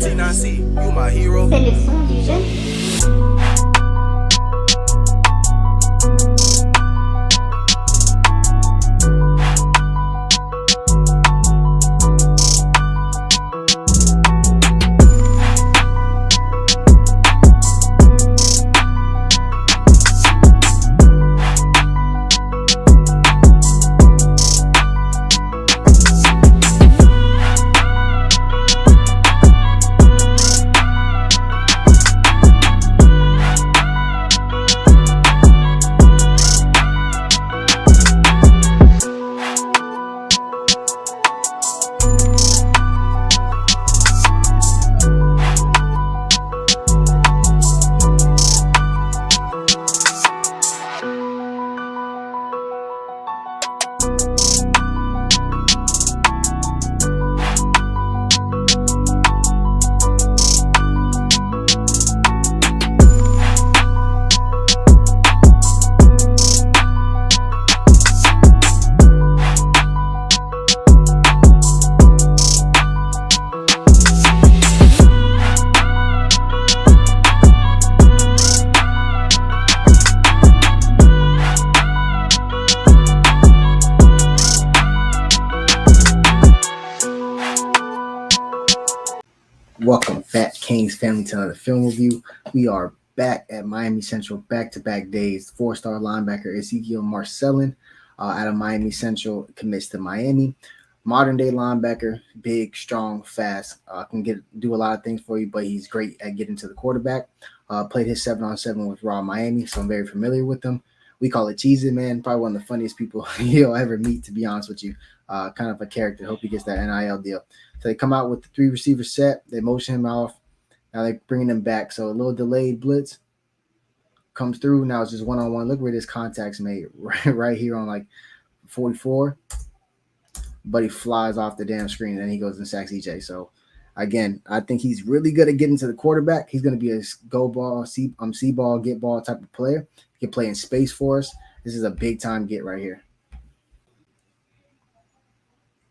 T9C, you my hero. C'est le son du jeune. Welcome back, Kings family, to another film review. We are back at Miami Central, back-to-back days. Four-star linebacker Ezekiel Marcelin out of Miami Central commits to Miami. Modern-day linebacker, big, strong, fast. Can do a lot of things for you, but he's great at getting to the quarterback. Played his 7-on-7 with Raw Miami, so I'm very familiar with him. We call it Cheez-It, man. Probably one of the funniest people you'll ever meet, to be honest with you. Kind of a character. Hope he gets that NIL deal. So they come out with the 3-receiver set. They motion him off. Now they're bringing him back. So a little delayed blitz comes through. Now it's just one-on-one. Look where this contact's made right here on like 44. But he flies off the damn screen, and then he goes and sacks EJ. So, again, I think he's really good at getting to the quarterback. He's going to be a go ball, see ball, get ball type of player. He can play in space for us. This is a big-time get right here.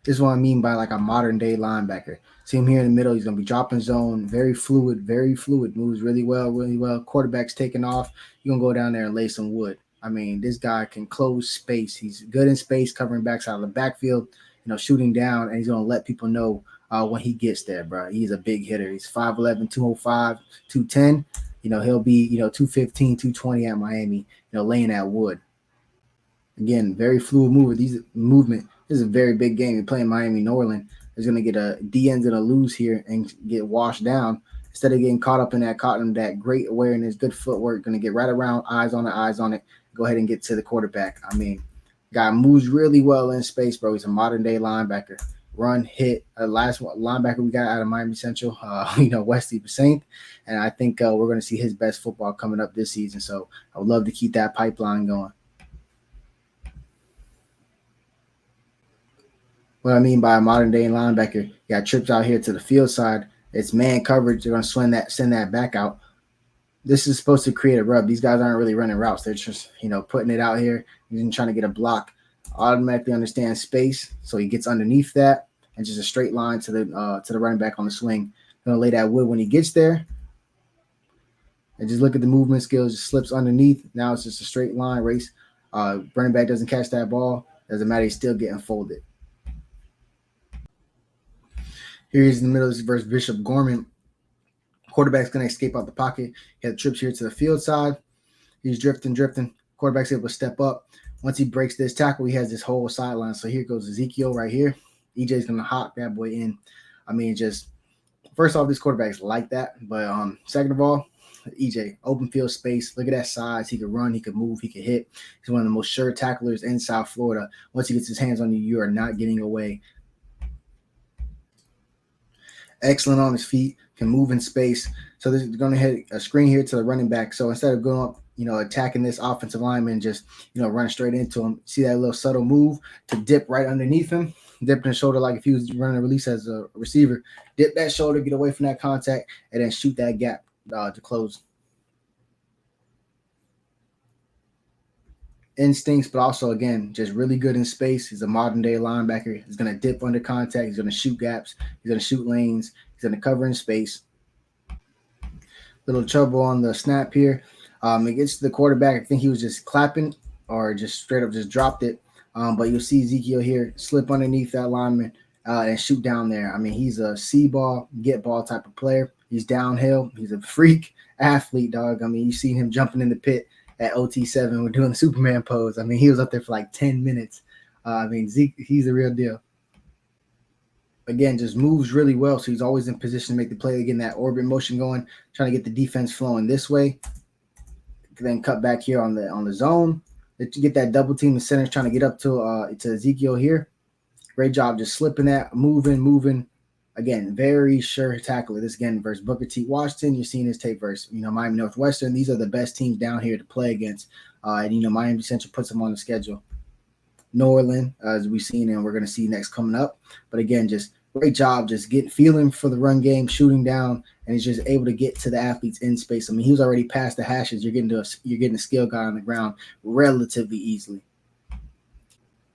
This is what I mean by like a modern-day linebacker. See him here in the middle. He's going to be dropping zone, very fluid, moves really well. Quarterback's taking off. You're going to go down there and lay some wood. I mean, this guy can close space. He's good in space, covering backs out of the backfield, shooting down, and he's going to let people know when he gets there, bro. He's a big hitter. He's 5'11", 205, 210. He'll be, 215, 220 at Miami, laying that wood. Again, very fluid movement. This is a very big game. You're playing Miami Norland. There's going to get a DN's going to lose here and get washed down. Instead of getting caught up in that great awareness, good footwork, going to get right around, eyes on it. Go ahead and get to the quarterback. I mean, guy moves really well in space, bro. He's a modern-day linebacker. Run, hit. Last linebacker we got out of Miami Central, Wesley Saint. And I think we're going to see his best football coming up this season. So I would love to keep that pipeline going. What I mean by a modern-day linebacker, you got trips out here to the field side. It's man coverage. They're going to send that back out. This is supposed to create a rub. These guys aren't really running routes. They're just, putting it out here. He's trying to get a block. Automatically understands space, so he gets underneath that and just a straight line to the running back on the swing. Going to lay that wood when he gets there. And just look at the movement skills. Just slips underneath. Now it's just a straight line race. Running back doesn't catch that ball. Doesn't matter. He's still getting folded. Here he's in the middle versus Bishop Gorman. Quarterback's going to escape out the pocket. He had trips here to the field side. He's drifting. Quarterback's able to step up. Once he breaks this tackle, he has this whole sideline. So here goes Ezekiel right here. EJ's going to hawk that boy in. I mean, just first off, this quarterback's like that. But second of all, EJ, open field space. Look at that size. He can run. He can move. He can hit. He's one of the most sure tacklers in South Florida. Once he gets his hands on you, you are not getting away. Excellent on his feet, can move in space. So this is going to hit a screen here to the running back. So instead of going up, attacking this offensive lineman, just, running straight into him. See that little subtle move to dip right underneath him, dipping the shoulder like if he was running a release as a receiver. Dip that shoulder, get away from that contact, and then shoot that gap to close. Instincts, but also, again, just really good in space. He's a modern-day linebacker. He's going to dip under contact. He's going to shoot gaps. He's going to shoot lanes. He's He's in the cover in space. Little trouble on the snap here. It gets to the quarterback. I think he was just clapping or just straight up just dropped it. But you'll see Ezekiel here slip underneath that lineman and shoot down there. I mean, he's a see ball, get ball type of player. He's downhill. He's a freak athlete, dog. I mean, you seen him jumping in the pit at OT7. We're doing the Superman pose. I mean, he was up there for like 10 minutes. I mean, Zeke, he's the real deal. Again, just moves really well. So he's always in position to make the play. Again, that orbit motion going, trying to get the defense flowing this way. Then cut back here on the zone. To get that double team. The center's trying to get up to Ezekiel here. Great job just slipping that, moving. Again, very sure tackler. This again versus Booker T. Washington. You're seeing his tape versus Miami Northwestern. These are the best teams down here to play against. And Miami Central puts them on the schedule. New Orleans, as we've seen, and we're going to see next coming up. But again, just great job, just feeling for the run game, shooting down, and he's just able to get to the athletes in space. I mean, he was already past the hashes. You're getting a skill guy on the ground relatively easily.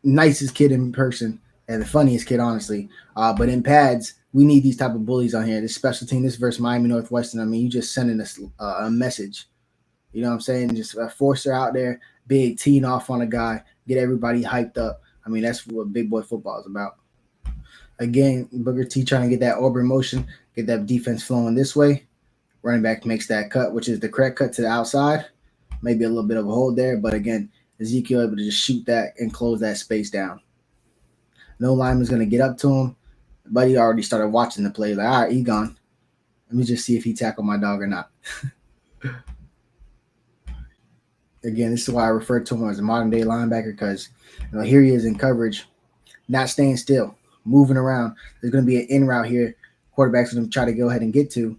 Nicest kid in person and the funniest kid, honestly. But in pads, we need these type of bullies on here. This special team, this versus Miami Northwestern. I mean, you just sending us a message. You know what I'm saying? Just a forcer out there, big teeing off on a guy, get everybody hyped up. I mean, that's what big boy football is about. Again, Booker T trying to get that orbit motion, get that defense flowing this way. Running back makes that cut, which is the correct cut to the outside. Maybe a little bit of a hold there, but again, Ezekiel able to just shoot that and close that space down. No lineman's going to get up to him, but he already started watching the play. Like, all right, he gone. Let me just see if he tackled my dog or not. Again, this is why I refer to him as a modern-day linebacker because here he is in coverage, not staying still, moving around. There's going to be an in route here. Quarterback's going to try to go ahead and get to.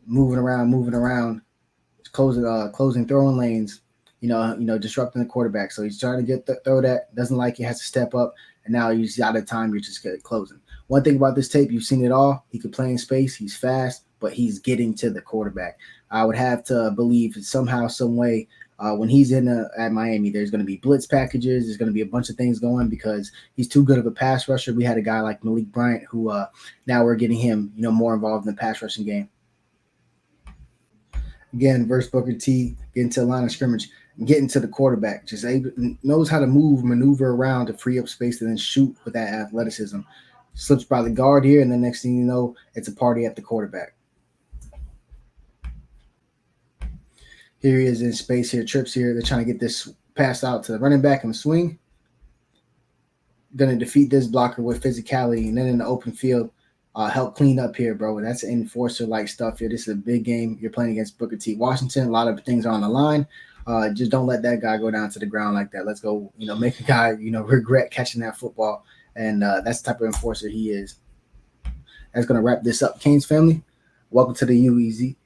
Moving around, closing throwing lanes, disrupting the quarterback. So he's trying to throw that, doesn't like it, has to step up, and now he's out of time. You're just closing. One thing about this tape, you've seen it all. He can play in space. He's fast, but he's getting to the quarterback. I would have to believe somehow, some way, when he's at Miami, there's going to be blitz packages. There's going to be a bunch of things going because he's too good of a pass rusher. We had a guy like Malik Bryant who now we're getting him, more involved in the pass rushing game. Again, versus Booker T, getting to the line of scrimmage, getting to the quarterback, just knows how to maneuver around to free up space and then shoot with that athleticism. Slips by the guard here, and the next thing you know, it's a party at the quarterback. Here he is in space here, trips here. They're trying to get this pass out to the running back in the swing. Going to defeat this blocker with physicality, and then in the open field, help clean up here, bro. That's enforcer-like stuff here. This is a big game. You're playing against Booker T. Washington. A lot of things are on the line. Just don't let that guy go down to the ground like that. Let's go, make a guy, regret catching that football. And that's the type of enforcer he is. That's going to wrap this up, Canes family. Welcome to the UEZ.